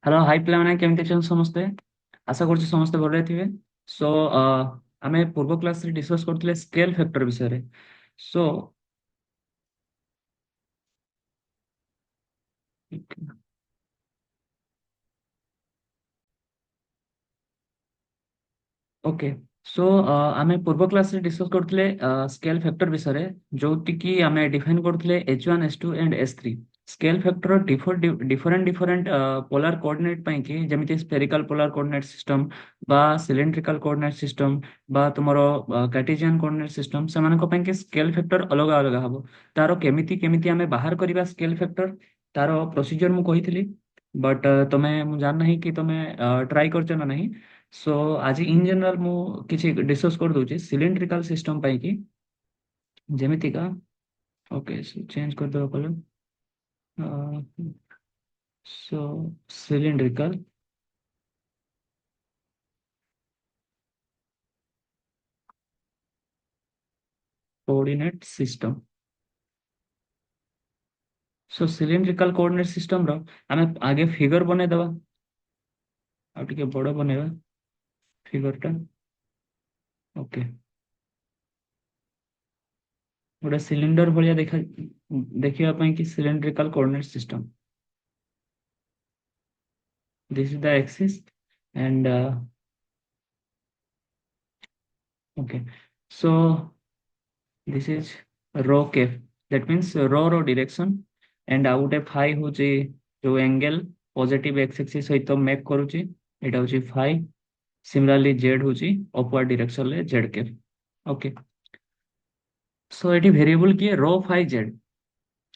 Hello hi पिलाମାନେ କେମିତି ଅଛନ୍ତି ସମସ୍ତେ। ଆଶା କରୁଛି ସମସ୍ତେ ଭଲରେ ଥିବେ। ସୋ ଆମେ ପୂର୍ବ କ୍ଲାସରେ ଡିସ୍କସ୍ କରୁଥିଲେ ସ୍କେଲ ଫ୍ୟାକ୍ଟର ବିଷୟରେ। So okay. सो ଆମେ ପୂର୍ବ କ୍ଲାସରେ ଡିସ୍କସ୍ କରୁଥିଲେ ସ୍କେଲ ଫ୍ୟାକ୍ଟର ବିଷୟରେ, ଯୋଉଠିକି ଆମେ ଡିଫାଇନ୍ କରୁଥିଲେ H1 H2 and H3। Scale factor different different polar coordinate ପାଇଁ କି, ଯେମିତି ସ୍ପେରିକାଲ ପୋଲାର କୋଅର୍ଡିନେଟ ସିଷ୍ଟମ ବା ସିଲିଣ୍ଡ୍ରିକାଲ କୋଅର୍ଡିନେଟ ସିଷ୍ଟମ ବା ତୁମର କାର୍ଟେସିଆନ କୋଅର୍ଡିନେଟ ସିଷ୍ଟମ, ସେମାନଙ୍କ ପାଇଁ କି ସ୍କେଲ ଫ୍ୟାକ୍ଟର ଅଲଗା ଅଲଗା ହବ। ତାର କେମିତି କେମିତି ଆମେ ବାହାର କରିବା ସ୍କେଲ ଫ୍ୟାକ୍ଟର, ତାର ପ୍ରୋସିଜର ମୁଁ କହିଥିଲି। ବଟ୍ ତମେ, ମୁଁ ଜାଣିନାହିଁ କି ତମେ ଟ୍ରାଏ କରିଛ ନା ନାହିଁ। ସୋ ଆଜି ଇନ୍ ଜେନରାଲ ମୁଁ କିଛି ଡିସ୍କସ୍ କରିଦଉଛି ସିଲିଣ୍ଡ୍ରିକାଲ ସିଷ୍ଟମ ପାଇଁ କି, ଯେମିତିକା। ଓକେ, ଚେଞ୍ଜ କରିଦେବା କଲର। So cylindrical coordinate system. So cylindrical coordinate system रो आमे आगे फिगर बने दवा, आ टिके बड़ बनेवा फिगर टा। ओके, गोटे सिलिंडर भलिया देखिया ପାଇଁ कि cylindrical coordinate system, this is the axis and okay. So this is rho केफ, that means rho direction. And out a phi होची जो एंगल पॉजिटिव एक्स एक्सिस सहित मेक करूची, एटा होची फाई। सिमिलरली जेड होची अपवर्ड डायरेक्शन ले Z केफ। Okay. सो eighty variable किए रो फाई जेड,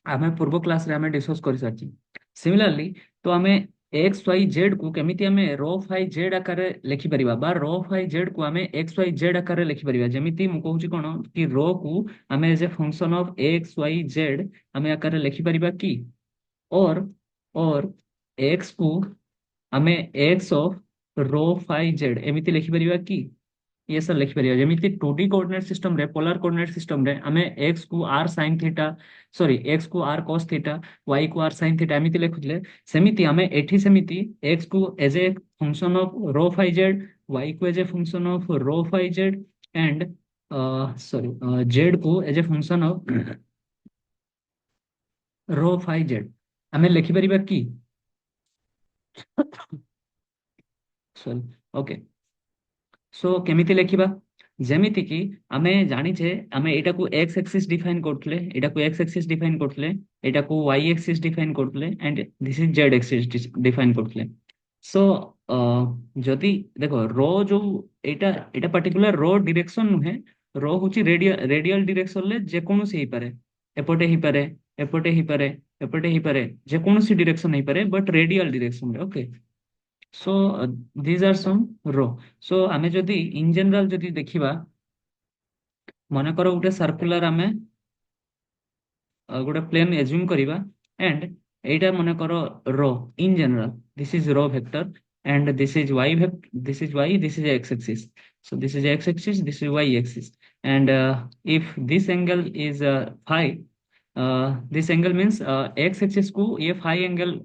आमे पूर्व क्लास रे आमे डिस्कस कर सारची। सिमिलरली तो आमे एक्स वाई जेड को केमिति आमे रो फाई जेड आकार लिखि परिबा, बा रो फाई जेड को आमे एक्स वाई जेड आकार लिखि परिबा। जेमिति मु कहूची कोन कि रो को आमे as a function of x y z आमे आकार लिखि परिबा की, और और एक्स को आमे X of rho phi Z एमिति लिखि परिबा की। ये सब लिखिपर जमी टू डी कोऑर्डिनेट सिस्टम रे, पोलर कोऑर्डिनेट सिस्टम रे आमे एक्स को R sine theta, sorry X को आर cos थीटा, वाई को आर साइन थीटा एमिति लिखुଥିଲେ। सेमिति आमे एठी सेमिति एक्स को as a function of rho phi Z, Y को as a function of rho phi Z, and sorry Z को as a function of rho phi Z आमे लिखि परिबा की। सॉरी। ओके। सो केमिति लेखिबा, जेमिति कि आमे जानिछे आमे एटा को एक्स एक्सिस डिफाइन करथले, एटा को एक्स एक्सिस डिफाइन करथले, एटा को वाई एक्सिस डिफाइन करथले, and this is Z axis define करथले। सो जदि देखो रो जो एटा एटा पर्टिकुलर रो डायरेक्शन नुहे, रो होची रेडियल रेडियल डायरेक्शन ले जे कोनोसी ही पारे, एपटे ही पारे, एपटे ही पारे, एपटे ही पारे, जे कोनोसी डायरेक्शन ही पारे, बट रेडियल डायरेक्शन रे। Okay. So these are some रो। सो आमे जदि इन जनरल जदि देखिबा, मने करो गोटे सर्कुलर आमे गोटे प्लेन एज्यूम करिबा, एंड एटा मने करो rho. In general this is rho vector, and this is Y vector, this is Y, this is x axis. So this is x axis, this is Y axis, and if this angle is phi, this angle means X axis को ये phi angle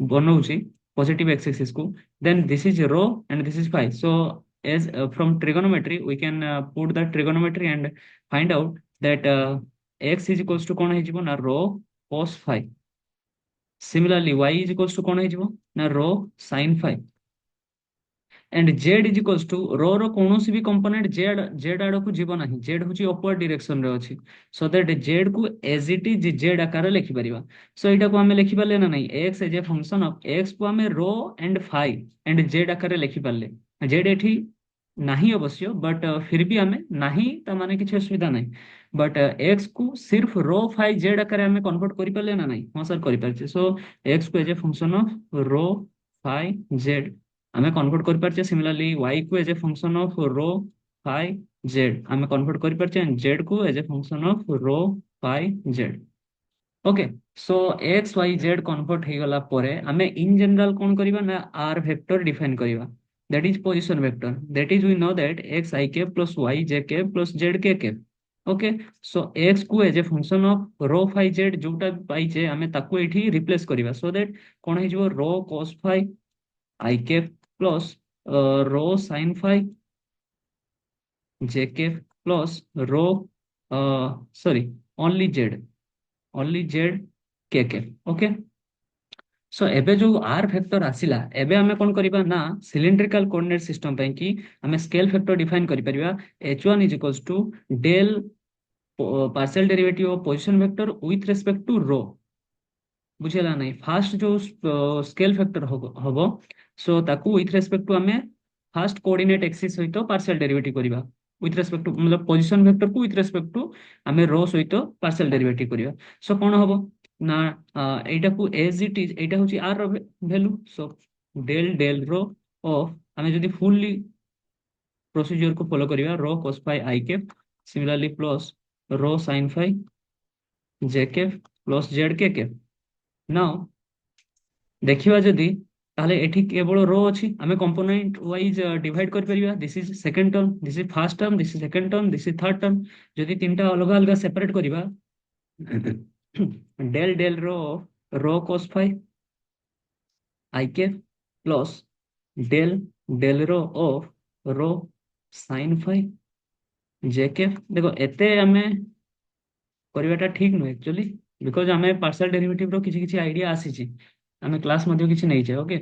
बनौची, positive x axis को, then this is rho and this is phi. So as from trigonometry we can put the trigonometry and find out that x is equals to कौन है जीवो ना rho cos phi. Similarly y is equals to कौन है जीवो ना rho sin phi. And Z is equals to rho rho कौन भी कंपोनेंट जेड जेड आड़ को जीव ना, जेड हूँ अपवर्ड डायरेक्शन रे अच्छी। सो दैट जेड को एज इट इज जेड आकार लिखि परिबा। सो एटा को हमें लिखि पाले ना नहीं, x as a function of x को हमें rho and phi and z आकार लिखि पाले। जेड एठी नहीं अवश्य, बट फिर भी हमें नहीं ता माने किसी असुविधा नहीं। बट एक्स को सिर्फ रो फाई जेड आकार हमें कन्वर्ट करि पाले ना नहीं, हां सर करि पारछे। सो एक्स को as a function of rho phi Z आमे कन्वर्ट कर पारछे। सिमिलरली y को as a function of rho phi Z आमे कन्वर्ट कर पारछे, एंड z को as a function of rho phi Z. Okay. So x y z convert हे गला परे आमे इन जनरल कोन करबा ना r वेक्टर डिफाइन करबा, that is position vector. That is we know that x I cap plus y j cap plus z k cap. Okay. So x को as a function of rho phi z जोटा पाइचे आमे ताको एठी replace करबा, सो that कोन हे जो rho cos phi I cap plus rho sine phi J cap plus rho sorry only Z के कैप ओके। सो एबे जो आर फैक्टर आसिला एबे आमे कोन करिबा ना सिलिंड्रिकल कोऑर्डिनेट सिस्टम ପାଇଁ कि आमे स्केल फैक्टर डिफाइन करि परिबा h1 is equals to del partial derivative of position vector with respect to rho बुझेला नहीं फास्ट जो स्केल फैक्टर हबो सो ताकू विथ रेस्पेक्ट टू आमे फास्ट कोऑर्डिनेट एक्सिस सहित पार्शियल डेरिवेटिव करिबा विथ रेस्पेक्ट टू मतलब पोजीशन वेक्टर को विथ रेस्पेक्ट टू आमे रो सहित पार्शियल डेरिवेटिव करिबा। सो कोन हबो ना एटा को एज इट इज एटा होची आर रो value so del del rho of आमे जदी फुल्ली प्रोसीजर को फॉलो करिबा rho cos phi i cap similarly plus rho sin phi j cap plus z k cap. Now देखिबा जदी ताहले एठी केवल रो अछि आमे कंपोनेंट वाइज डिवाइड कर परिबा this is second term this is first term this is second term this is third term जदी तीनटा अलग अलग सेपरेट करिबा del del rho cos phi i cap plus del del of rho sin phi j cap देखो एते आमे କରିବାଟା ଠିକ ନୁହେଁ एक्चुअली बिकॉज आमे पार्शियल डेरिवेटिव रो किछि किछि आइडिया आसीछि आमे क्लास मध्ये किछि नै छै ओके।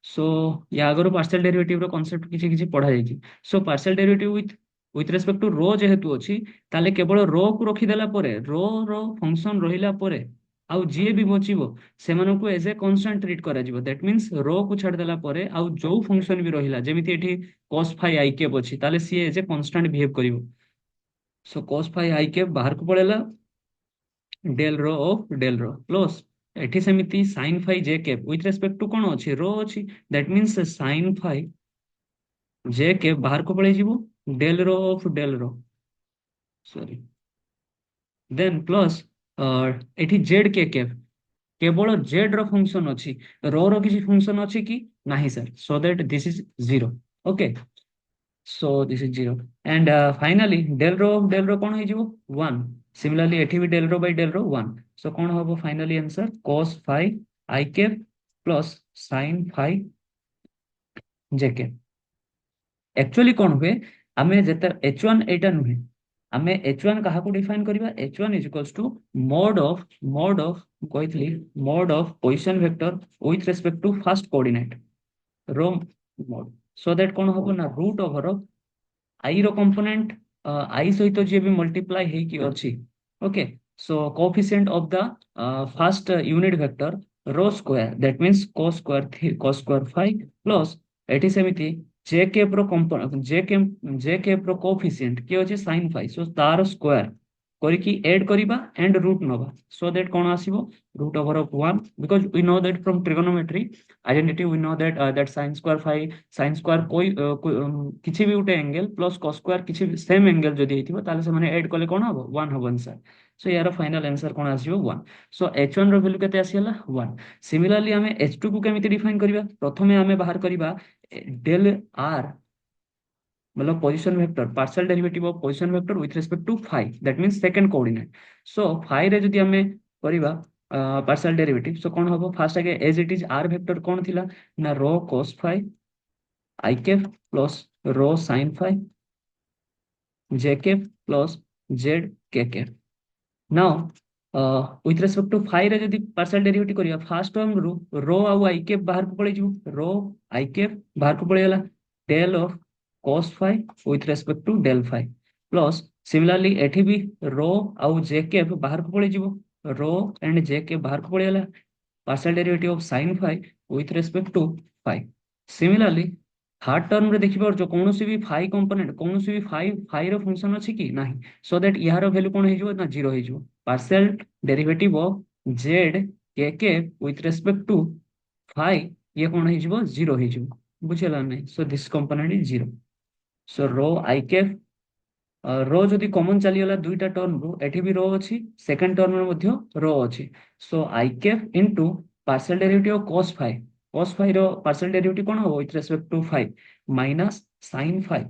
सो या आगरो पार्शियल डेरिवेटिव रो कांसेप्ट किछि किछि पढा जायछि। सो partial derivative with respect to rho जेहेतु अछि ताले केवल रो को रखि देला परे रो रो फंक्शन रहिला परे आउ जे भी बचिबो सेमानकु एज ए कांस्टेंट ट्रीट करा जिवो दैट मींस रो को छाड़ देला परे आउ जो फंक्शन भी रहिला जेमिति एठी cos phi i के बछि ताले C as a constant behave करिवो। सो cos phi i के बाहर को पळेला del rho of del rho plus एठी सेमिति sin phi j cap with respect to कोन अछि रो अछि that means sin phi j cap बाहर को पळे जिवो del rho of del rho sorry then plus एठी z के कैप केवल z रो फंक्शन अछि रो रो किछि फंक्शन अछि कि नाही sir so that this is zero okay. so this is 0 and finally del rho कोन हो जिवो 1 similarly एठी भी del rho 1 so कोन होबो finally answer cos phi i cap plus sin phi j cap. Actually कोन हुए आमे जेते h1 एटा नुहे आमे h1 कहा को डिफाइन करबा h1 is equals to mod of कहथली mod of position vector with respect to first coordinate rho mod so that कोन होबो ना रूट ओवर आई रो कंपोनेंट आई सहित जे भी मल्टीप्लाई हे कि अछि okay. So coefficient of the first unit vector रो square that means cos square 5 plus एठी सेमिति जे कैप रो कंपोनेंट जे कैप रो कोएफिशिएंट के अछि sin 5 सो तार स्क्वायर କରିକି add କରିବା and root नबा so that cone आसीबो root over of 1 because we know that from trigonometry identity we know that that sin square किछि भी उटे एंगल प्लस cos स्क्वायर किछि भी सेम एंगल जदी हेतिबो ताले से माने ऐड करले कोन हबो 1 हबो आंसर। सो यार फाइनल आंसर कोन आसीबो 1 सो h1 रो वैल्यू केते आसीला 1। सिमिलरली हमें h2 को केमिति डिफाइन करिबा प्रथमे हमें बाहर करिबा डेल r मतलब position vector partial derivative of position vector with respect to phi that means second coordinate. So phi रे जदी हमें करिबा पार्शियल डेरिवेटिव सो कोन हबो फास्ट आगे as it is R vector कोन थिला ना rho cos phi I cap plus rho sin phi J cap plus Z के cap. Now with respect to phi रे जदी पार्शियल डेरिवेटिव करिया फर्स्ट टर्म रो आ आई कैप बाहर को पळे जिवो रो आई कैप बाहर को पळे गेला del of cos phi with respect to del phi plus similarly एठी भी रो आउ j कैप बाहर को पळे जिवो रो एंड j कैप बाहर को पळे गेला partial derivative of sin phi with respect to phi। Similarly third term रे देखि परछो कोनोसी भी phi कंपोनेंट कोनोसी भी phi रो फंक्शन अछि कि नाही सो दैट यार वैल्यू कोन हे जिवो ना 0 हे जिवो partial derivative of z k cap with respect to phi ये कोन हे जिवो 0 हे जिवो बुझेला नै so this component is 0। So rho I cap रो जदि कॉमन चली गला दुईटा टर्म रो एठी भी रो अछि सेकंड टर्म में मध्य रो अछि so I cap into partial derivative of cos phi रो पार्शियल डेरिवेटिव कोन हो with respect to phi minus sin phi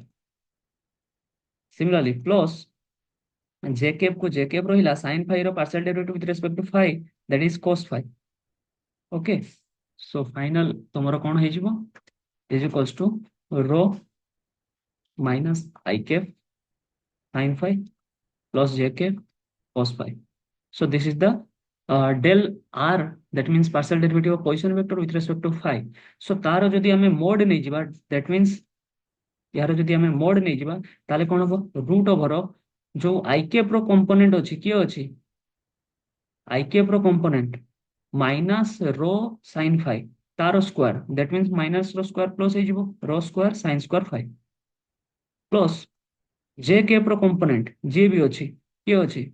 similarly plus J cap को जे कैप रहिला sin phi रो partial derivative with respect to phi that is cos phi okay. So final तमरो कोन हे जिवो is equals to rho minus I cap sin phi plus j cap cos phi. So this is the del r, that means partial derivative of position vector with respect to phi. So तार जदि आमे mode नहीं जिबा, that means यार जदि आमे mode नहीं जिबा ताले कोन हो, रूट ओवर ऑफ जो i cap रो कंपोनेंट अछि किए अछि, i cap रो component minus rho sin phi तार square, that means minus rho square plus हे जिवो rho square sin square phi plus j cap रो कंपोनेंट जे भी अछि किए अछि,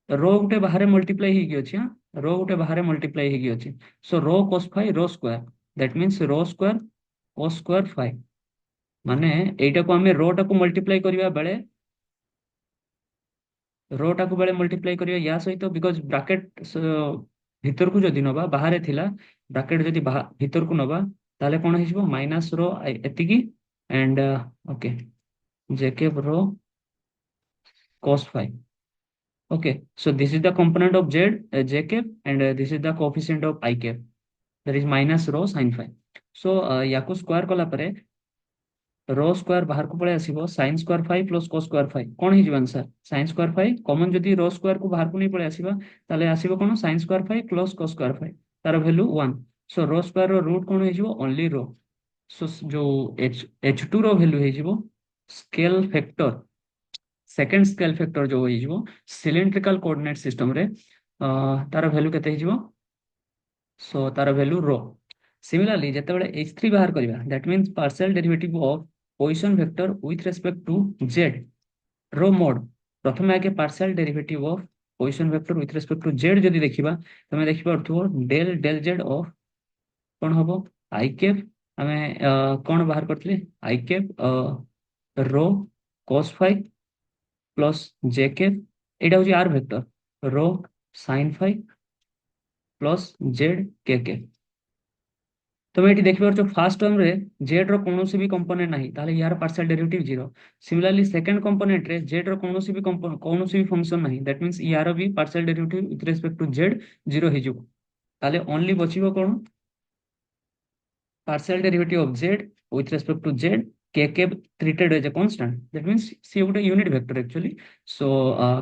रो गुटे बाहर मल्टीप्लाई ହେଇକି ଅଛି हां, रो गुटे बाहर मल्टीप्लाई ହେଇକି ଅଛି, so rho cos phi rho square, that means rho square cos square phi, माने एटा को हमें रो टा को मल्टीप्लाई करिया बेले, रो टा को बेले मल्टीप्लाई करिया या सहित, बिकॉज़ ब्रैकेट भीतर को जदी नबा बाहर थिला, ब्रैकेट जदी भीतर को नबा ताले कोन हिजबो माइनस रो एतिकी एंड ओके जेके rho cos phi. Okay, so this is the component of z, j cap, and this is the coefficient of I cap, that is minus rho sin phi. So याको square कला परे rho square बाहर को पळे आसीबो sin square phi plus cos square phi कोन हिजबो answer sin square phi common, जदी रो स्क्वायर को बाहर को नहीं पळे आसीबा ताले आसीबो कोन sin square phi plus cos square phi, तार वैल्यू 1. सो रो स्क्वायर रो रूट कोन हिजबो ओनली रो, सो जो h2 रो वैल्यू हिजबो scale factor, second scale factor जो हो सिलिंड्रिकल कोऑर्डिनेट सिस्टम रे तार वैल्यू केते हिजबो, सो तार वैल्यू रो. सिमिलरली जते बेले h3 बाहर करबा, that means partial derivative of position vector with respect to z रो मोड, प्रथम आगे partial derivative of position vector with respect to z जदी देखिबा तमे देखिबा अर्थो डेल डेल z ऑफ कोन हबो i कैप, हमें कोन बाहर करथले i cap rho cos phi plus J cap, एटा होची r vector rho sin phi plus Z के कैप. तुम ये देखिए जो फास्ट टर्म रे जेड रो कोनोसी भी कंपोनेंट नाही ताले यार partial derivative 0. Similarly second component रे जेड रो कोनोसी भी कंपोनेंट कोनोसी भी फंक्शन नाही, दैट मींस यार भी partial derivative with respect to Z 0 हे जिवो, ताले ओनली बचिबो कोन partial derivative of z with respect to z k treated as a constant, that means c would a unit vector actually. So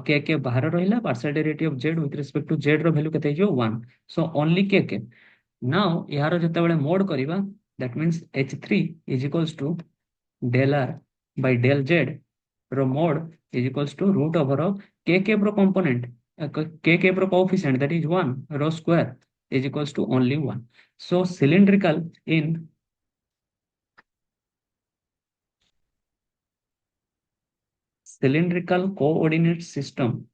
k bahar rahila, partial derivative of z with respect to z ro value kete jo 1, so only k. Now yaro jete bele mod kariba, that means h3 is equals to del r by del z ro mod is equals to root over of k pro component, k pro coefficient, that is 1 rho square is equals to only 1. So cylindrical in cylindrical coordinate system,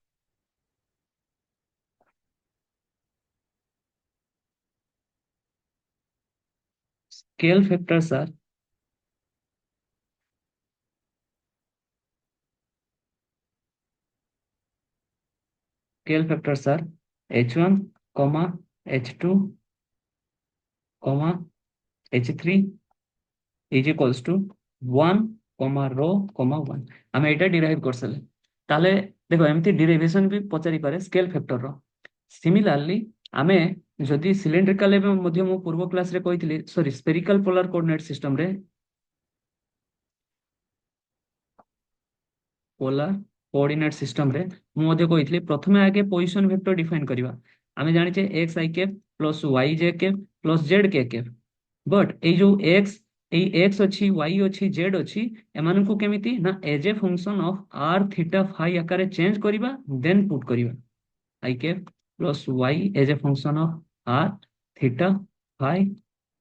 scale factors are h1 comma h2 comma h3 is equals to 1 comma rho comma 1. हम एटा derive कर सले ताले देखो एमती derivation भी पचारि पारे scale factor रो. Similarly आमे जदि सिलिंड्रिकल एवं मध्य मो पूर्व क्लास रे कहितली, sorry spherical polar coordinate system रे पोलर कोऑर्डिनेट सिस्टम रे मु मध्य कहितली प्रथमे आगे पोजीशन वेक्टर डिफाइन करिवा. आमे जानि छे x i cap plus y j cap plus z k cap, but ए जो x এই x ଅଛି y ଅଛି z ଅଛି ଏମାନଙ୍କୁ କେମିତି ନା as a function of r theta phi आकारे चेंज करिवा, देन पुट करिवा i cap plus y as a function of r theta phi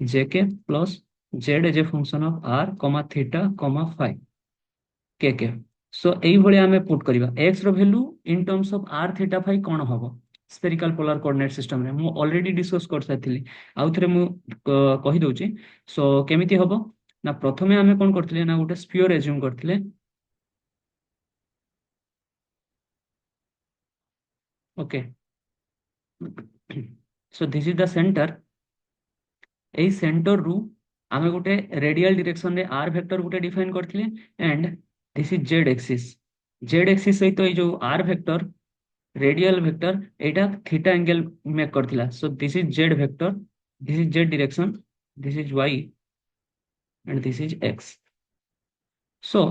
j cap plus z as a function of r comma theta comma phi k cap. So एई भଳି ଆମେ put करिवा x रो value in terms of r theta phi कोन हबो spherical polar coordinate system रे मु already discuss कर साथिली, आउ थरे मु कहि दउची. सो केमिति हबो ना प्रथमे आमे कोन करथिले ना गोटे स्फियर एज्यूम करथिले, okay. So this is the centre, एई सेंटर रु आमे गोटे रेडियल डायरेक्शन रे r वेक्टर गोटे डिफाइन करथिले, and this is z axis सहित ए जो r वेक्टर रेडियल वेक्टर एटा थीटा एंगल मेक करथिला. So this is z vector, this is z direction, this is y, and this is x. So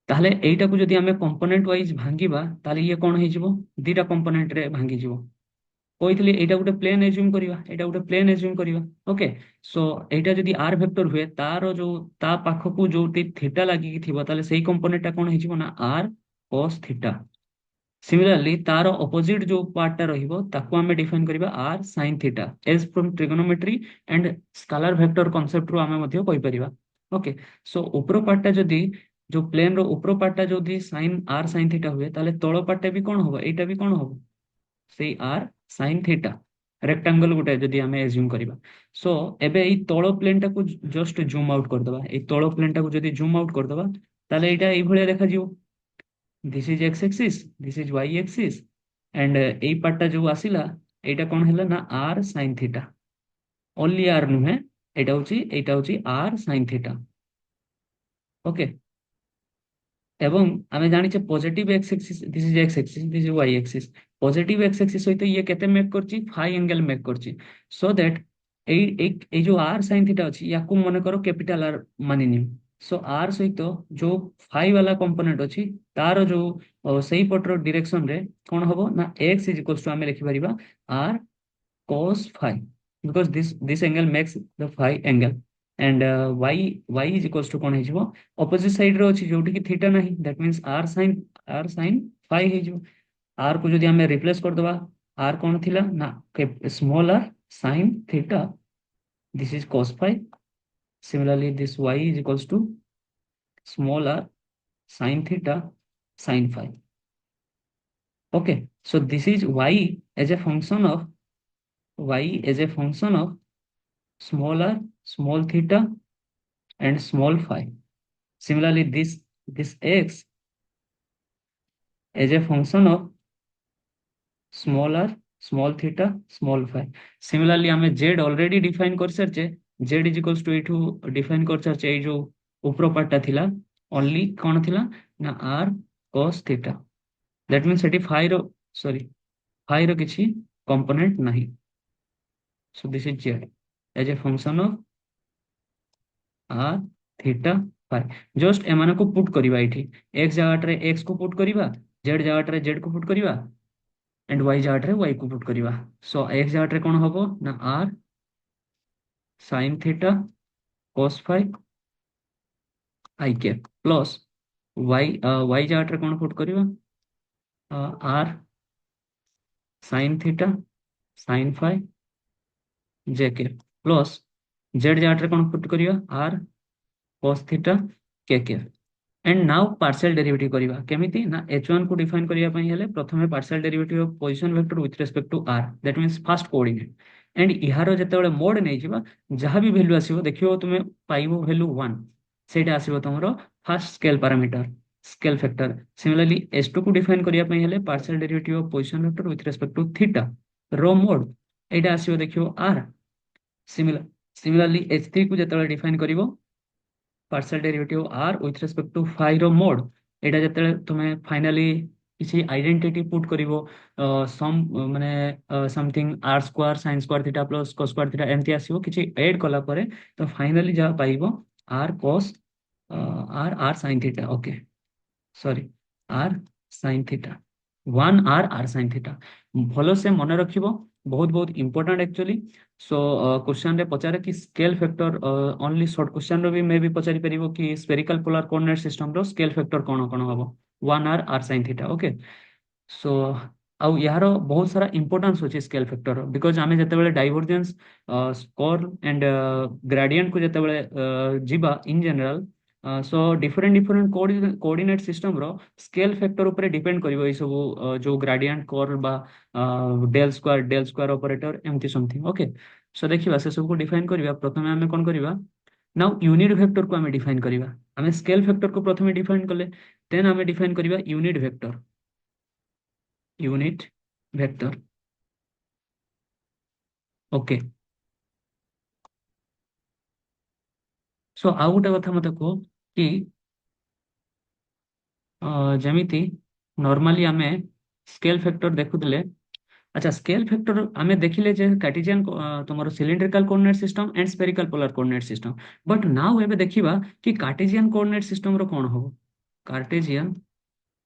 ताहले एइटाकू जदि आमे कंपोनेंट वाइज भांगिबा ताहले ये कोन हेजिवो, दीटा कंपोनेंट रे भांगी जिवो। କହିଥିଲି ଏଇଟା ଗୋଟେ ପ୍ଲେନ ଏଜ୍ୟୁମ କରିବା, ଏଇଟା ଗୋଟେ ପ୍ଲେନ ଏଜ୍ୟୁମ କରିବା। ଓକେ, ସୋ ଏଇଟା ଯଦି ଆର ଭେକ୍ଟର ହୁଏ ତାର ଯୋଉ ତା ପାଖକୁ ଯୋଉଠି ଥିଟା ଲାଗିକି ଥିବ ତାହେଲେ ସେଇ କମ୍ପୋନେଣ୍ଟ ଟା କଣ ହେଇଯିବ ନା ଆର cos ଥିଟା। ସିମିଲାରଲି ତାର ଅପୋଜିଟ ଯୋଉ ପାର୍ଟ ଟା ରହିବ ତାକୁ ଆମେ ଡିଫାଇନ କରିବା r sine theta. As from trigonometry and scalar vector concept ରୁ ଆମେ ମଧ୍ୟ କହିପାରିବା। ଓକେ, ସୋ ଉପର ପାର୍ଟ ଟା ଯଦି ଯୋଉ ପ୍ଲେନ ର ଉପର ପାର୍ଟ ଟା ଯଦି ସାइन आर साइन थीटा हुए ताहले तଳ पार्ट टा भी कौन होगा, एटा भी कौन होगा ସେଇ आर साइन थीटा। रेक्टांगल गोटे जदि आमे एज्यूम करिबा। सो एबे एई तଳ प्लेन टाକୁ जस्ट जूम आउट कर दबा, एई तଳ प्लेन टाକୁ जदि जूम आउट कर दबा ताहले एटा एई भलिया देखा जिवो। This is x axis, this is Y axis, and एई पार्ट टा जो आसिला एटा कोन हैला ना r sine theta. Only r नुहे, एटा होची आर साइन थीटा। ओके, এবং ଆମେ ଜାଣିଛେ positive x axis, this is x axis, this is Y axis. Positive x axis सहित ये केते मेक करछि, फाई एंगल मेक करछि। सो दैट एई एई एई जो आर साइन थीटा अछि याकू मने करो कैपिटल आर मानि नियो। सो आर सहित जो फाई वाला कंपोनेंट अछि तार जो सेही पटर डायरेक्शन रे कोन हबो ना एक्स इज इक्वल्स टू आमे लिखि परिबा are cos phi, because this angle makes the phi angle, and y is equals to कोन हेजिवो ऑपोजिट साइड रे अछि जोठी कि थीटा नाही, that means r sin phi हेजिवो। r को जदि हमें रिप्लेस कर दबा, r कोन थिला ना small r sin theta, this is cos phi। similarly this y is equals to small r sin theta sin phi। okay, so this is y as a function of small r small theta and small phi। Similarly, this x as a function of small r small theta small phi। Similarly, हमें z already define कर सरचे, z is equals to एठू define कर सरचे ए जो ऊपर part थिला only कौन थिला ना r cos theta। That means Sethi phi row sorry phi रो किछि component नहीं। So this is z as a function of r theta phi। Just एमान को पुट करिवा एठी, x जगह रे x को पुट करिवा, z जगह रे z को पुट करिवा, एंड y जगह रे y को पुट करिवा। सो x जगह रे कोन हबो ना r sin theta cos phi i cap plus y जगह रे कोन पुट करिवा r sin theta sin phi j cap plus z जगह रे कोन पुट करिवा r cos theta k cap. And now partial derivative करिवा केमिति ना h1 को डिफाइन करिया पई हेले प्रथमे partial derivative of position vector with respect to r, that means first coordinate. And इहारो जेतेबेले मोड नै जिबा जहां भी वैल्यू आसीबो देखियो तुमे पाइबो वैल्यू 1, सेटा आसीबो तमरो first scale parameter scale factor. Similarly h2 को डिफाइन करिया पई हेले partial derivative of position vector with respect to theta रो मोड एटा आसीबो देखियो r। सिमिलरली h3 को जेतेबेले डिफाइन करिवो partial derivative r with respect to phi रो मोड एटा जते तुमे फाइनली किसी आइडेंटिटी पुट करिवो सम माने something r square sin square theta plus cos square theta एमती आसीबो किछि ऐड कला परे तो फाइनली जा पाइबो r cos r sin theta. Okay sorry r sine theta 1 r sine theta भलो से मन रखिबो, बहुत बहुत इंपोर्टेंट एक्चुअली। सो क्वेश्चन रे पचारे कि scale factor only short question रो भी मे भी पचारि परिबो कि स्फेरिकल पोलर कोऑर्डिनेट सिस्टम रो स्केल फैक्टर कोन कोन हबो 1 r sine theta. Okay, so आउ यार बहुत सारा इंपोर्टेंस होची स्केल फैक्टर बिकॉज आमे जते बेले डाइवर्जेंस स्कोर एंड ग्रेडियंट को जते बेले जीवा in general so different different coordinate system रो स्केल फैक्टर ऊपर डिपेंड करिवो ए सब जो ग्रेडियंट कर्व बा डेल स्क्वायर ऑपरेटर एमती समथिंग। ओके, सो देखिबा से सब को डिफाइन करिवा प्रथमे हमें कोन करिवा नाउ यूनिट वेक्टर को हमें डिफाइन करिवा। हमें स्केल फैक्टर को प्रथमे डिफाइन करले देन हमें डिफाइन करिवा यूनिट वेक्टर। ओके, सो आउ गोटे कथा मते को कि जेमिति नॉर्मली आमे स्केल फैक्टर देखुतले अच्छा स्केल फैक्टर आमे देखिले जे कार्टेशियन तुमरो cylindrical coordinate system and spherical polar coordinate system, but now एबे देखिबा कि कार्टेशियन कोऑर्डिनेट सिस्टम रो कोन हो। कार्टेशियन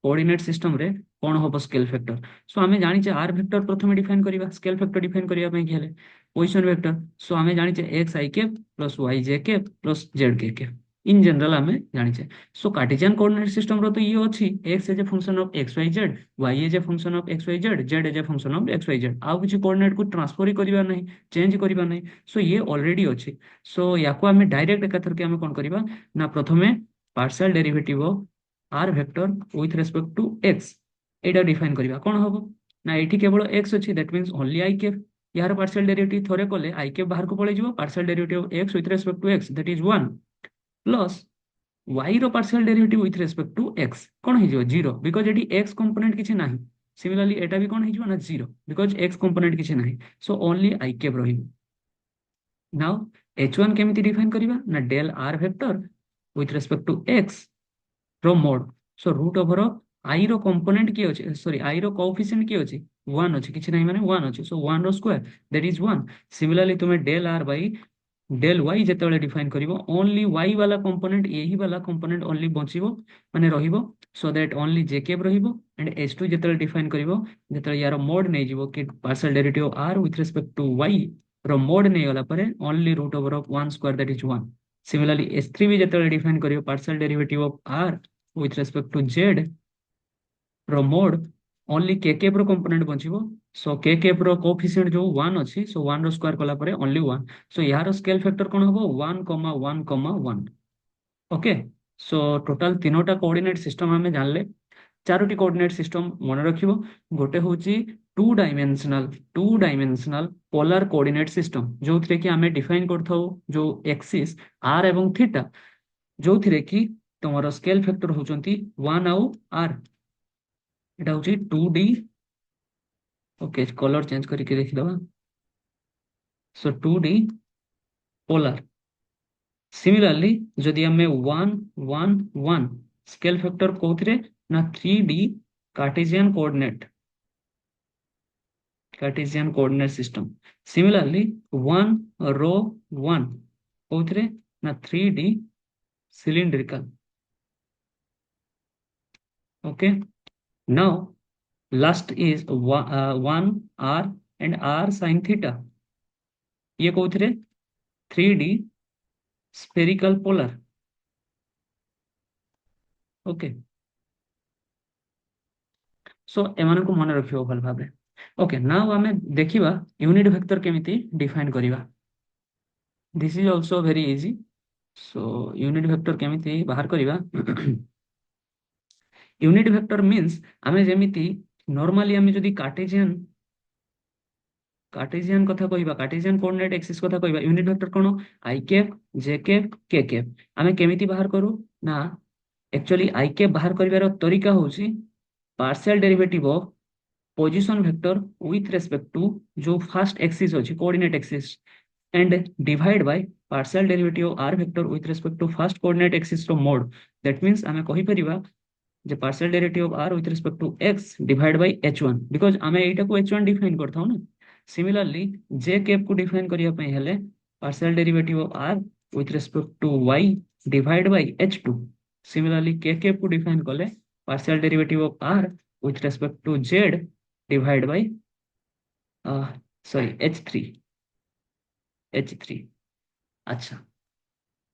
कोऑर्डिनेट सिस्टम रे कोन हो स्केल फैक्टर। सो आमे जानि जे आर वेक्टर प्रथमे डिफाइन करिबा, स्केल फैक्टर डिफाइन करिया पई गेले पोजीशन वेक्टर। सो आमे जानि जे एक्स आई के प्लस वाई जे के प्लस जेड के इन जनरल आमे जानि जे। सो कार्टेशियन कोऑर्डिनेट सिस्टम रो तो ये अछि x as a function of x y z, y as a function of x y z, z as a function of x y z, आउ किछि कोऑर्डिनेट को ट्रांसफर ही करिबा नहीं, चेंज करिबा नहीं। सो ये ऑलरेडी अछि। सो याको आमे डायरेक्ट एकाथर के आमे कोन करिबा ना प्रथमे partial derivative of r vector with respect to x एटा डिफाइन करिबा कोन हबो ना एठी केवल एक्स अछि that means only i cap. यार पार्शियल डेरिवेटिव थोरे कोले आई कैप बाहर को पळे जिवो, partial derivative of x with respect to x that is 1 plus y रो partial derivative with respect to x कोन हे जिवो 0 बिकॉज़ एटी x कंपोनेंट किछि नाही। सिमिलरली एटा भी कोन हे जिवो ना 0 बिकॉज़ x कंपोनेंट किछि नाही। सो ओनली आई कैप रहिबो। नाउ h1 केमिति डिफाइन करिबा ना del r vector with respect to x रो मोड। सो रूट ओवर आई रो कंपोनेंट की अछि, सॉरी आई रो कोएफिशिएंट की अछि 1 अछि, किछि नाही माने 1 अछि। सो 1 रो स्क्वायर दैट इज 1। सिमिलरली तुमे del r by del y जेतेबेले डिफाइन करिवो ओनली वाई वाला कंपोनेंट यही वाला कंपोनेंट ओनली बचिबो माने रहिबो। So that only j cap रहिबो एंड h2 जेतेबेले डिफाइन करिवो जेतेबेले यार मोड नै जिवो कि partial derivative r with respect to y रो मोड नै गला परे only root over of 1 square that is 1। Similarly h3 भी जेतेबेले डिफाइन करिवो partial derivative of r with respect to z रो मोड ओनली के केब रो कंपोनेंट बचिबो। सो के केब रो कोएफिशिएंट जो 1 अछि सो 1 रो स्क्वायर कला परे ओनली 1। सो यार स्केल फैक्टर कोन हबो 1 1 1। ओके। सो टोटल तीनोटा कोऑर्डिनेट सिस्टम हमें जानले। चारोटी कोऑर्डिनेट सिस्टम मन रखिबो। गोटे होची two dimensional polar coordinate system जो थरे कि हमें डिफाइन करथौ जो एक्सिस r एवं थीटा जो थरे कि तमरो स्केल फैक्टर होचंती 1 आउ r। एटा होची 2D। ओके कलर चेंज करके देखि दबा। सो 2D पोलर। सिमिलरली जदि हमें 1 1 1 स्केल फैक्टर कोथरे ना 3D Cartesian coordinate system. Similarly 1 रो 1 कोथरे ना 3D cylindrical. Okay. Now last is 1 r and r sin theta ये कोथरे 3D स्फेरिकल पोलर। ओके। सो एमान को मन रखियो भल भाबे। ओके नाउ हमें देखिबा यूनिट वेक्टर केमिति डिफाइन करिबा। This is also very easy. So unit vector केमिति बाहर करिबा यूनिट वेक्टर मीन्स आमे जेमिति नॉर्मली आमे जदि कार्टेशियन कथा कहबा कार्टेशियन कोऑर्डिनेट एक्सिस कथा कहबा यूनिट वेक्टर कोन आई कैप जे कैप के कैप आमे केमिति बाहर करू ना एक्चुअली आई कैप बाहर करिवार तरीका होची partial derivative of position vector with respect to जो फर्स्ट एक्सिस अछि coordinate axis and divide by partial derivative of r vector with respect to first coordinate axis रो मोड। दैट मींस आमे कहि परिबा जे partial derivative of r with respect to x divide by h1 because आमे एटा को h1 define करथौ ना। सिमिलरली j कैप को डिफाइन करिया पय हेले partial derivative of r with respect to y divide by h2। Similarly k cap को डिफाइन करले partial derivative of r with respect to z divide by sorry h3। अच्छा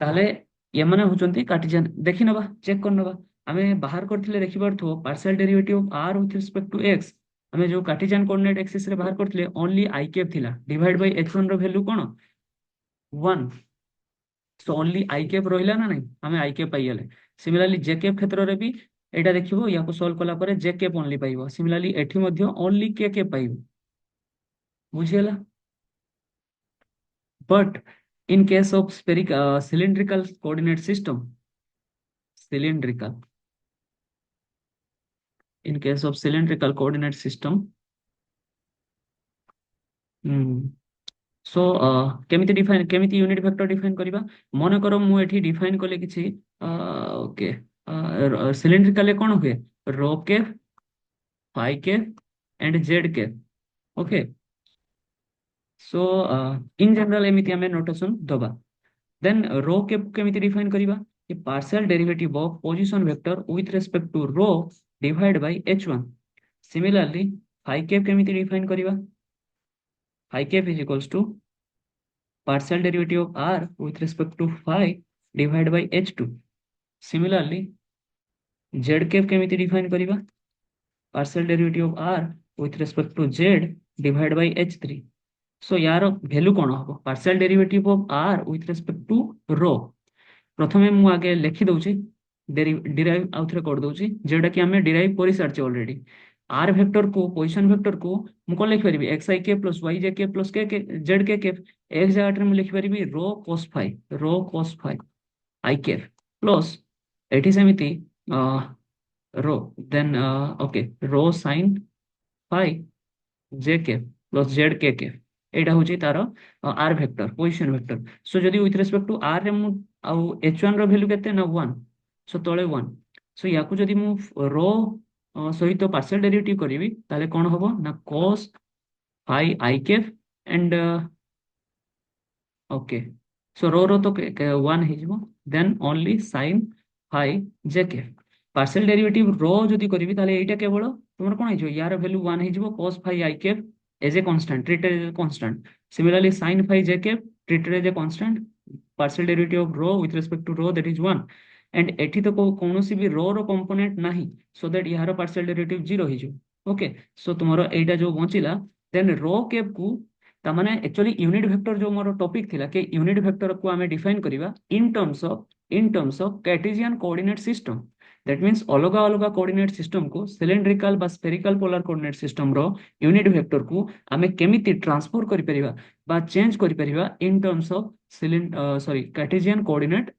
ताले ये माने होचंती कार्टेशियन देखि नबा चेक कर नबा आमे बाहर करथिले देखि परथो partial derivative of r with respect to x आमे जो कार्टेशियन कोऑर्डिनेट एक्सिस रे बाहर करथिले ओनली i कैप थिला डिवाइड बाय h1 रो वैल्यू कोन 1। सो ओनली i कैप रहिला ना नहीं आमे i कैप पाइले। सिमिलरली j कैप क्षेत्र रे भी एटा देखिबो या को सॉल्व कला परे j कैप ओनली पाइबो। सिमिलरली एठी मध्ये ओनली k कैप पाइबो बुझियला। But in case of cylindrical coordinate system cylindrical in case of cylindrical coordinate system सो केमिति डिफाइन केमिति यूनिट वेक्टर डिफाइन करिबा मन करो मु एठी डिफाइन कले किछि ओके सिलिंड्रिकल कोन हुए रो के फाई के एंड जेड के ओके सो इन जनरल एमिति आमे नोटेशन दबा देन रो के केमिति डिफाइन करिवा कि partial derivative of position vector with respect to rho divide by h1 similarly phi cap केमिति डिफाइन करिवा phi cap is equals to partial derivative of r with respect to phi divided by h2 similarly z cap केमिति define करिवा partial derivative of r with respect to z divided by h3 सो यार value कौन हम partial derivative of r with respect to रो प्रथमे मु आगे लिखि दउची derive आउथरे कर दउची जेटा कि हमें डिराइव करि सारचे ऑलरेडी आर वेक्टर को पोजीशन वेक्टर को मु कोन लिखि परिबी xi के प्लस y के प्लस के z के x जगह रे मु लिखि परिबी रो cos फाई आई के प्लस एठी सेमिति रो then okay rho sin phi j k plus Z k एटा होची तार r vector position vector so जदी विथ रिस्पेक्ट टू आर रे मु आउ h1 रो वैल्यू केते ना 1 सो तळे 1 सो याकू जदी मु रो सहित पार्शियल डेरिवेटिव करिवि ताले कोन हबो ना cos phi i cap and okay so rho तो 1 हे जिवो then only sin phi j cap partial derivative रो जदी करिवि ताले एटा केवल तुमर कोन हे जिवो यार वैल्यू 1 हे जिवो cos phi i cap as a constant treated as a constant similarly sin phi j cap treated as a constant partial derivative of rho with respect to rho that is 1 and एठी तो कोनोसी भी रो रो component नाही so that यार partial derivative 0 ही जो okay so तुम्हारा एटा जो बचिला then रो cap को ता माने एक्चुअली यूनिट वेक्टर जो मोर टॉपिक थिला के यूनिट वेक्टर को हमें डिफाइन करिवा in terms of Cartesian coordinate system that means अलग अलग कोऑर्डिनेट सिस्टम को सिलिंड्रिकल बा स्फेरिकल पोलर कोऑर्डिनेट सिस्टम रो यूनिट वेक्टर को आमे केमिति ट्रांसफर करि परिबा बा चेंज करि परिबा in terms of sorry Cartesian coordinate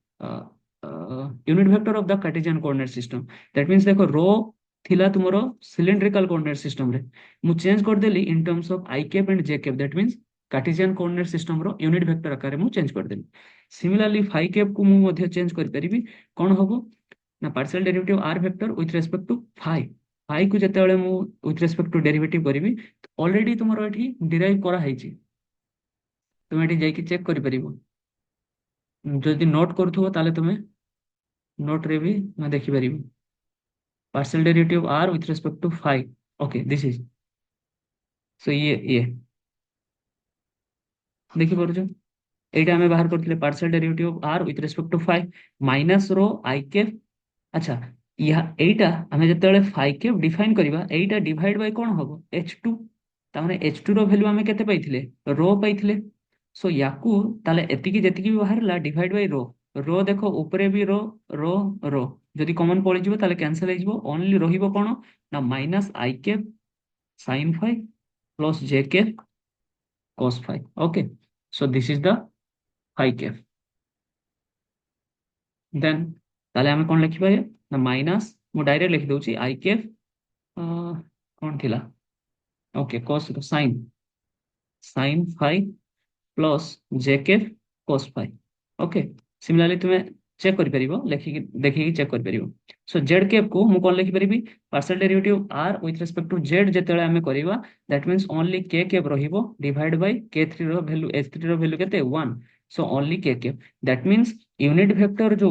unit vector of the Cartesian coordinate system that means देखो रो थिला तुमरो सिलिंड्रिकल कोऑर्डिनेट सिस्टम रे मु चेंज कर देली in terms of i cap and j cap that means Cartesian coordinate system रो unit vector आकार मु चेंज कर देली सिमिलरली फाई कैप को मु मध्ये चेंज कर परिबी कोन होबो ना partial derivative r vector with respect to phi phi को जते मु विथ रेस्पेक्ट टू डेरिवेटिव करिवि ऑलरेडी तुमरो एठी डिराइव करा हैछि तुम एठी जाई कि चेक करि परिबो जदि नोट करथुबो ताले तुमे नोट रे भी मैं देखि परिबो partial derivative r with respect to phi okay this is so ये देखि परुछ एटा हमें बाहर करथिले partial derivative of r with respect to phi minus rho I cap अच्छा या एटा हमें जतले phi cap define करिवा Etah divide by कोन हबो h2 ता माने h2 रो वैल्यू हमें केते पाइथिले रो पाइथिले सो याकू ताले एतिकी जेतिकी भी बाहरला डिवाइड बाय रो देखो ऊपरे भी रो रो जदि कॉमन पड़ी जिवो ताले कैंसिल हो जिवो ओनली रहिबो कोन ना minus I cap sin phi plus j cap cos phi okay so this is the phi cap then ताले हमें कोन लिखि पाए ना माइनस मु डायरेक्ट लिखि दउची आई कैप कोन थिला okay cos sin phi plus जे cap cos phi okay similarly तुम्हें चेक करि परिबो देखि चेक करि परिबो सो z कैप को मु कोन लिखि परिबी partial derivative r with respect to z जेतेले हमें करिवा that means only k cap रहिबो डिवाइड बाय k3 रो वैल्यू h3 रो वैल्यू केते 1 so only k cap that means unit vector जो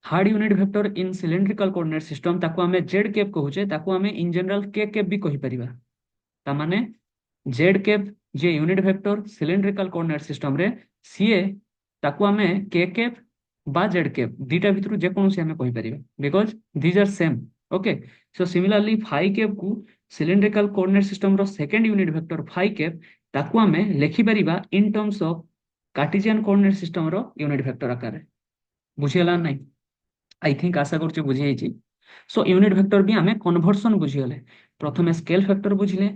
third unit vector in cylindrical coordinate system ताको हमें z कैप कहूचे ताको हमें इन जनरल k कैप भी कहि परिबा ता माने z कैप जे unit vector cylindrical coordinate system रे सीए ताको हमें k कैप बा z कैप दीटा भितरु जे कोनोसी हमें कहि परिबा because these are same okay so similarly phi cap को सिलिंड्रिकल कोऑर्डिनेट सिस्टम रो second unit vector phi cap ताको हमें लिखि परिबा in terms of Cartesian coordinate system रो यूनिट वेक्टर आकार बुझियला नै आई थिंक आशा करछि बुझि हेछि सो यूनिट वेक्टर भी हमें कन्वर्शन बुझियले प्रथमे स्केल फैक्टर बुझिले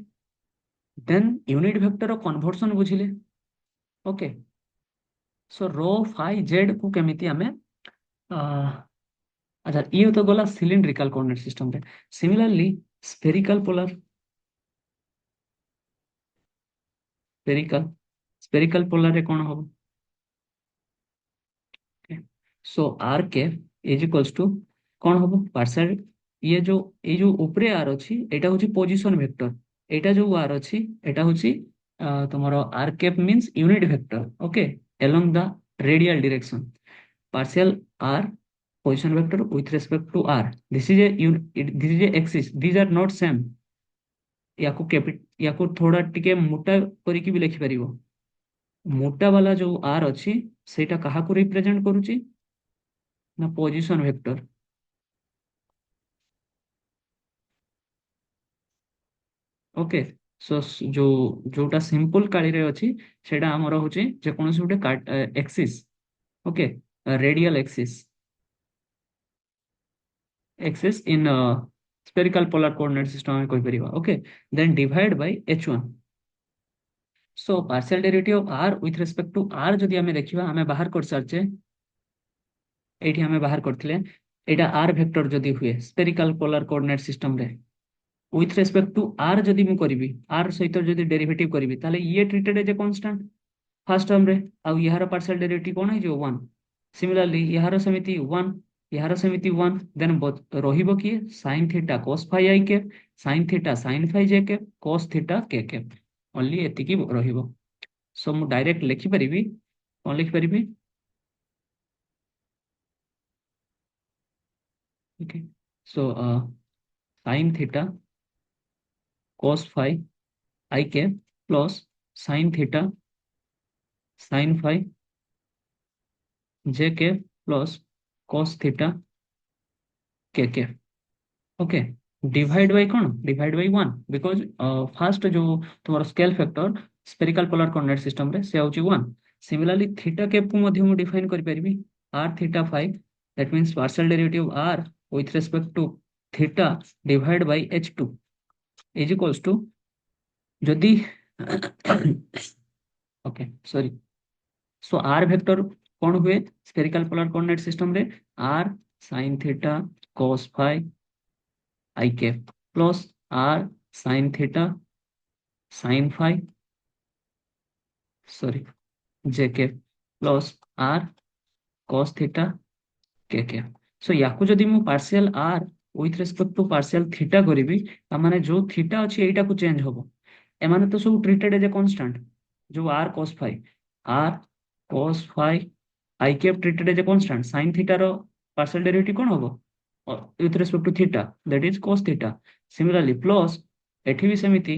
देन यूनिट वेक्टर कन्वर्शन बुझिले okay so rho phi z को केमिति हमें अच्छा ये तो गला सिलिंड्रिकल कोऑर्डिनेट सिस्टम रे similarly spherical polar spherical spherical polar रे कोन हो so r cap is equals to कोन हो पार्शियल ये जो ऊपरे आर अछि एटा होची पोजीशन वेक्टर एटा जो आर अच्छी एटा होची तुम्हारो r cap means unit vector okay along the radial direction partial r position vector with respect to r this is a this is a axis these are not same याको थोड़ा टिके मोटा करिकी भी लिखि परिबो मोटा वाला जो आर अच्छी सेटा कहा को रिप्रेजेंट करूची ना पोजीशन वेक्टर ओके सो जो जोटा सिंपल काली रे अच्छी सेटा हमर होची जे कोनोसी गुटे एक्सिस ओके रेडियल एक्सिस इन spherical polar coordinate system ଆମେ କହିପାରିବା okay then divide by h1 so partial derivative of r with respect to r ଯଦି ଆମେ ଦେଖିବା ଆମେ ବାହାର କରି ସାରଛେ एठी ଆମେ ବାହାର करथिले एटा r वेक्टर जदी हुए spherical polar coordinate system रे with respect to r जदी मु करिवि r सहित जदी डेरिवेटिव करिवि ताले ये treated as a constant first term रे आ यार पार्शियल डेरिवेटिव कोन है जो 1 सिमिलरली यार समिति 1 यार समिति 1 देन रहिबो कि sin theta cos phi i के sin theta sin phi j के cos थीटा k के ओनली एति की रहिबो सो मु डायरेक्ट लिखि परिबि कोन लिखि परिबि okay so sin theta cos phi i cap plus sin theta sin phi j cap plus cos theta k cap okay divide by कौन डिवाइड बाय 1 बिकॉज फास्ट जो तुम्हारा scale factor spherical polar coordinate system रे से होची 1 similarly theta के को मध्य मु define कर परिबी r theta 5 that means partial derivative r with respect to theta divide by h2 is equals to जदी okay sorry so r vector कौन हुए स्फेरिकल पोलर कोऑर्डिनेट सिस्टम रे r sin theta cos phi i cap plus r sin theta sin phi sorry j cap plus r cos theta k cap so याकू जदी मु partial r with respect to partial theta करिवि ता माने जो theta अछि एटा को change होबो ए माने तो सब ट्रीटेड एज ए कांस्टेंट जो r cos phi r cos phi i cap treated as a constant sin theta रो पार्शियल डेरिवेटिव कोन होबो with respect to theta that is cos theta similarly plus एठी भी समिति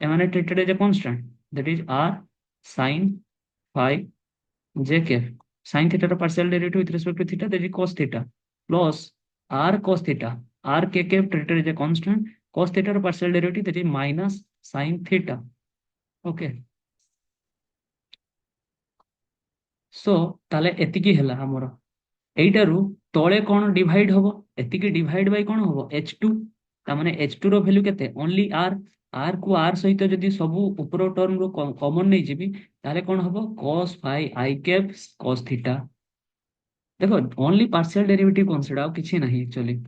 एमाने treated as a constant that is r sin phi j k sin theta row partial derivative with respect to theta that is cos theta plus r cos theta r k k treated as a constant cos theta row partial derivative that is minus sin theta okay so ताले एतिकी हला हमरो एइटारु तळे कोन divide होबो एतिकी divide bye कोन होबो h2 ता माने h2 रो value केते ओनली r r को r सहित जदी सब ऊपर टर्म रो कॉमन नै जिबी ताले कोन होबो cos phi i cap cos theta देखो ओनली पार्शियल डेरिवेटिव कंसीडर किछि नाही एक्चुअली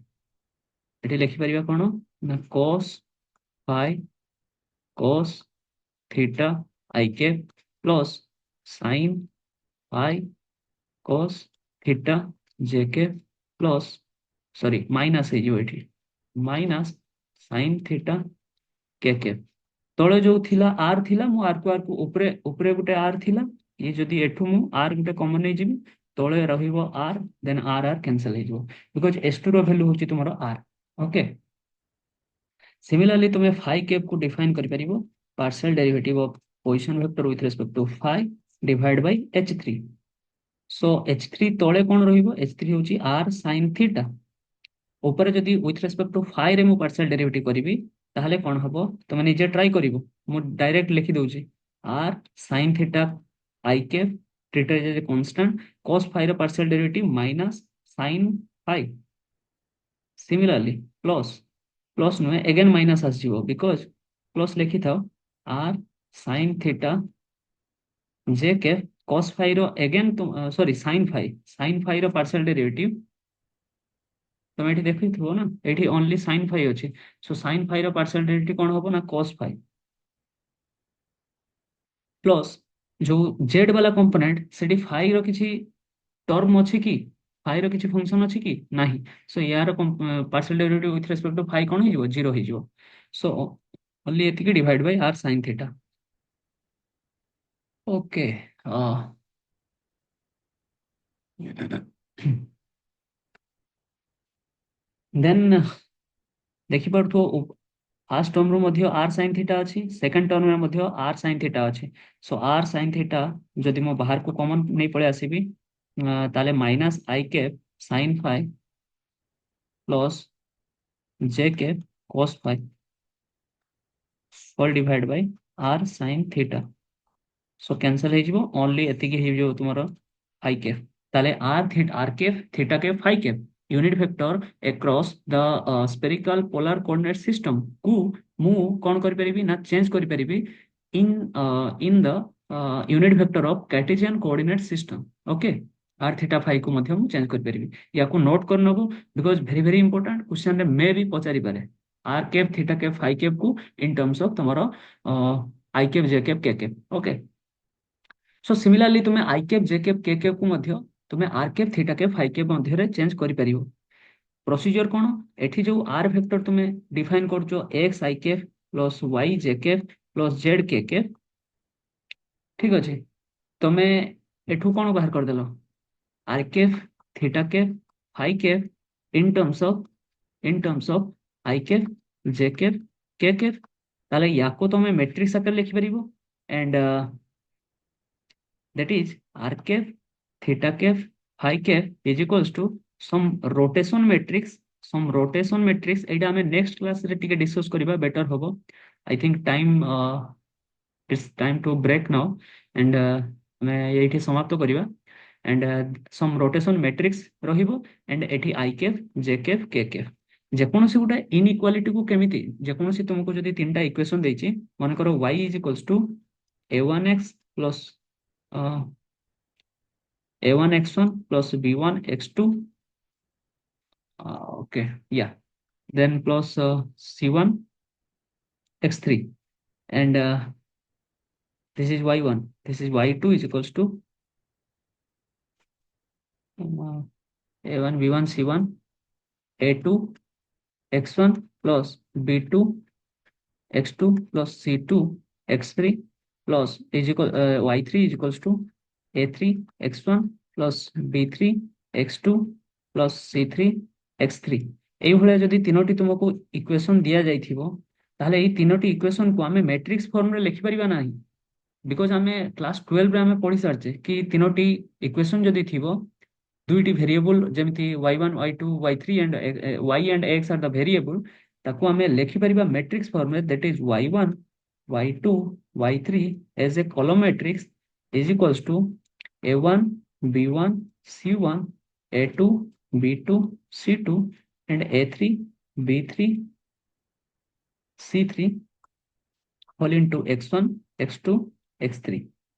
एठी लिखि परिबा कोन ना cos phi cos theta i cap plus sin phi cos theta j cap plus sorry minus है जो एठी माइनस sin थीटा के तळे जो थिला r थिला मु r को ऊपरे ऊपरे गुटे r थिला ये जदी एठु मु r गुटे कॉमन नै जिबी तळे रहिबो r देन r कैंसिल हे जो बिकॉज़ s2 रो वैल्यू होची तुमरो r ओके सिमिलरली तुमे phi कैप को डिफाइन करि परिबो partial derivative of position vector with respect to phi divide by h3 so h3 तळे कोन रहिबो h3 होची r sin थीटा ऊपर जदी विथ रिस्पेक्ट टू phi रे मु पार्शियल डेरिवेटिव करिवि ताहले कोन हबो तमे निजे ट्राई करिवो मु डायरेक्ट लिखि दउची r sin theta i cap treated as a constant cos phi रो partial derivative minus sin phi similarly plus plus नुए अगेन माइनस आस जिवो बिकॉज़ प्लस लिखि थाओ r sin theta j cap cos phi रो again sorry sin phi रो partial derivative तुम एठी देखिथबो ना एठी ओनली sin phi अछि सो sin phi रो पार्शियल डेरिवेटिव कोन होबो ना cos phi प्लस जो z वाला कंपोनेंट सेठी phi रो किछि टर्म अछि कि phi रो किछि फंक्शन अछि कि नाही सो यार partial derivative with respect to phi कोन हिजो 0 हिजो सो ओनली एतिकी divide by R sine theta. Okay. Then देखि पारथो फास्ट टर्म रो मध्य आर साइन थीटा अछि, सेकंड टर्म रे मध्य आर साइन थीटा अछि। सो आर साइन थीटा जदि मो बाहर को कॉमन नहीं पळे आसीबी, ताले minus I cap sine phi plus J cap cos phi whole divide by R sine theta. So cancel हो जिवो, ओनली एतिकी हो जिवो तुमरो फाइ कैप। ताले R cap theta cap phi cap unit vector across the spherical polar coordinate system को मु कोन करि परिबी ना चेंज करि परिबी in in the unit vector of Cartesian coordinate system. Okay, R theta phi को मध्य मु चेंज करि परिबी। या को नोट कर नबो because very very important question रे मे भी पचारि पारे R cap theta cap phi cap को इन टर्म्स ऑफ तुम्हारो आई कैप जे कैप के कैप। ओके, सो सिमिलरली तुम्हें आई कैप जे कैप के कैप को मध्य तुम्हें R cap theta cap phi cap मध्य रे चेंज करि परिबो। प्रोसीजर कोन, एठी जो आर वेक्टर तुम्हें डिफाइन करछो X I cap plus Y J cap plus Z के कैप, ठीक अछि। तमे एठू कोन बाहर कर देलो r cap theta cap phi cap in terms of i cap J cap के कैप। ताले याको तमे मैट्रिक्स आकार लिखि परिबो and that is r cap theta cap phi cap is equals to some rotation matrix, एटा हमें नेक्स्ट क्लास रे टिके डिस्कस करिबा बेटर होबो। I think time it's time to break now and हमें एठी समाप्त करिबा एंड सम रोटेशन मैट्रिक्स रहिबो एंड एठी आई कैप जे कैप के कैप जेकोनोसी गोटे इनइक्वालिटी को केमिति जेकोनोसी तुमको जदी तीनटा इक्वेशन देछि मन करो y is equals to a1x plus a1x1 plus b1x2, okay, yeah, then plus c1x3 and this is y1, this is y2 is equals to uh, a1 b1 c1 a2 x1 plus b2 x2 plus c2 x3 plus is equal y3 is equals to a3 x1 plus b3 x2 plus c3 x3। এইভଳିଆ ଯଦି ତିନୋଟି ତୁମକୁ equation ଦିଆଯାଇଥିବ ତାହେଲେ ଏଇ ତିନୋଟି ଇକ୍ୱେସନକୁ ଆମେ matrix ଫର୍ମରେ ଲେଖିପାରିବା ନାହିଁ because आम क्लास 12 रे आम पढ़ी सारी कि तीनोटी इक्वेशन जदि थी दुईटी वेरिएबल जमी y1 y2 y3 and y and x are the variable ताको आम लिखिपर मैट्रिक्स फॉर्म में that is y1 y2 y3 as a column matrix is equals to a1 b1 c1 a2 b2 c2 and a3 b3 c3 whole into x1 x2 x3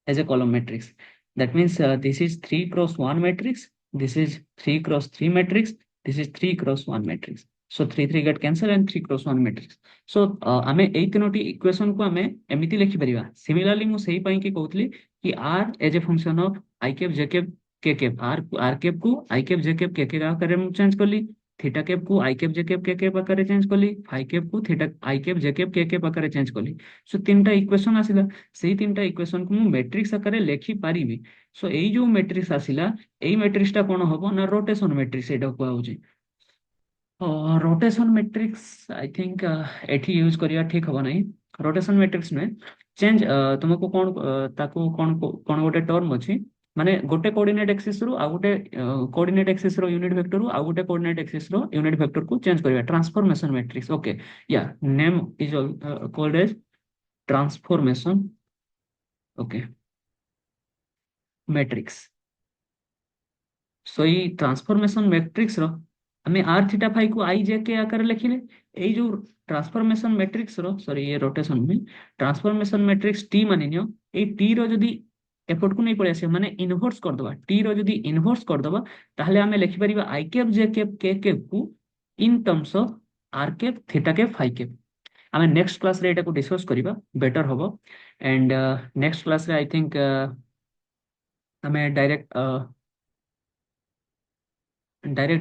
as a column matrix. That means this is 3 cross 1 matrix, this is 3 cross 3 matrix, this is 3 cross 1 matrix. So 3 3 get cancel and 3 cross 1 matrix. So आमे एई तीनोटी equation को आमे एमिति लिखि परिबा। Similarly मु सेही पई कि कहउतली कि r as a function of i cap j cap k cap r cap को i cap j cap k cap आकार में चेंज करली, थीटा कैप को आई कैप जे कैप के कैप आकार चेंज कली, फाइ कैप को theta I cap J cap के कैप आकार चेंज कली। सो तीनटा इक्वेशन आसिला, सेही तीनटा इक्वेशन को मु मैट्रिक्स आकार लेखि पारिबी। सो एई जो मैट्रिक्स आसिला एई मैट्रिक्स टा कोन हबो ना रोटेशन मैट्रिक्स एटा को आउची। रोटेशन मैट्रिक्स आई थिंक एठी यूज करिया ठीक हबो नहीं। रोटेशन मैट्रिक्स में चेंज तुमको कोन ताको कोन कोन गोटे टर्म अछि माने गोटे कोऑर्डिनेट एक्सिस रो आ गोटे कोऑर्डिनेट एक्सिस रो यूनिट वेक्टर रो आ गोटे कोऑर्डिनेट एक्सिस रो यूनिट वेक्टर को चेंज करिया ट्रांसफॉर्मेशन मैट्रिक्स। ओके, या name is called as transformation, okay, matrix. So ये ट्रांसफॉर्मेशन मैट्रिक्स रो हमें आर थीटा फाइ को आई जे के आकार लिखिले एई जो ट्रांसफॉर्मेशन मैट्रिक्स रो सॉरी ये रोटेशन में ट्रांसफॉर्मेशन मैट्रिक्स टी मानि नियो ए टी रो जदी एफर्ट को नहीं पड़े आसे माने इनवर्स कर दबा टी रो जदी इनवर्स कर दबा ताहले हमें लिखि परिबा आई कैप जे कैप के कैप को in terms of R cap theta cap phi cap. हमें नेक्स्ट क्लास रे एटा को डिस्कस करिबा बेटर होबो एंड नेक्स्ट क्लास रे आई थिंक हमें डायरेक्ट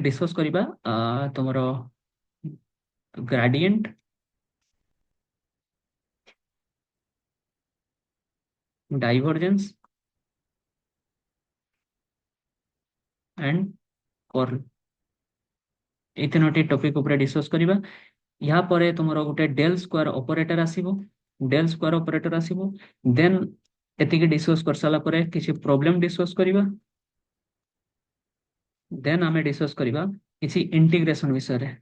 डिस्कस करिबा तुमरो ग्रेडिएंट डाइभरजेन्स एंड कर्ल, ये तीनोटी टॉपिक ऊपर डिस्कस करिबा। या परे तुमरो गोटे डेल स्क्वायर ऑपरेटर आसीबो, डेल स्क्वायर ऑपरेटर आसीबो। देन एतिके डिस्कस कर साला परे किछि प्रॉब्लम डिस्कस करिबा। देन आमे डिस्कस करिबा किछि इंटीग्रेशन विषय रे।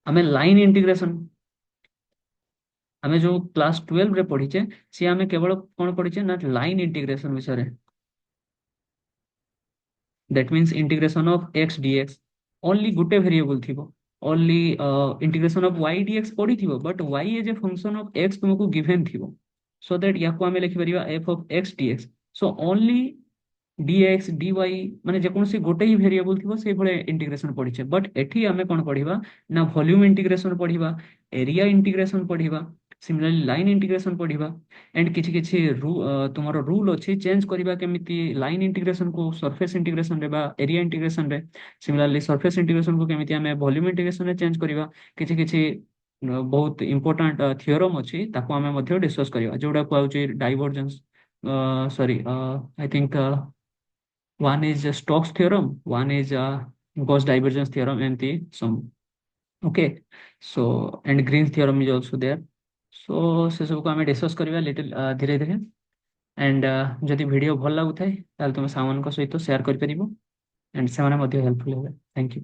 आमे लाइन इंटीग्रेशन, आमे जो क्लास 12 रे पढिचे से आमे केवल कोन पढिचे ना लाइन इंटीग्रेशन विषय रे। That means integration of x dx only गुटे वेरिएबल थिबो, only integration of y dx पढी थिबो, but y as a function of x तुमको गिवन थिबो, सो दैट याको आमे लिखि परिबा f of x dx। So only dx dy माने जेकोसी गोटे ही वेरिएबल थिबो से भले इंटीग्रेशन पढिचे। बट एठी आमे कोन पढिबा ना वॉल्यूम इंटीग्रेशन पढिबा, एरिया इंटीग्रेशन पढिबा, सिमिलरली लाइन इंटीग्रेशन पढिबा। एंड किछि किछि तुमरो रूल अछि चेंज करिबा केमिति लाइन इंटीग्रेशन को सरफेस इंटीग्रेशन रे बा एरिया इंटीग्रेशन रे, सिमिलरली सरफेस इंटीग्रेशन को केमिति आमे वॉल्यूम इंटीग्रेशन रे चेंज करिबा। किछि किछि बहुत इंपोर्टेंट थियोरम अछि ताको आमे मध्ये डिस्कस करिबा, जोडा को आउची divergence, sorry I think one is Stokes theorem, one is Gauss divergence theorem, and the some. Okay, so and Green's theorem is also there. So से सब को हमें डिस्कस करिबा लिटिल धीरे धीरे। एंड जदि वीडियो भल लागुଥାଏ ताले तुम सामान को सहित शेयर कर परिबो एंड से माने मध्ये हेल्पफुल होबे। Thank you.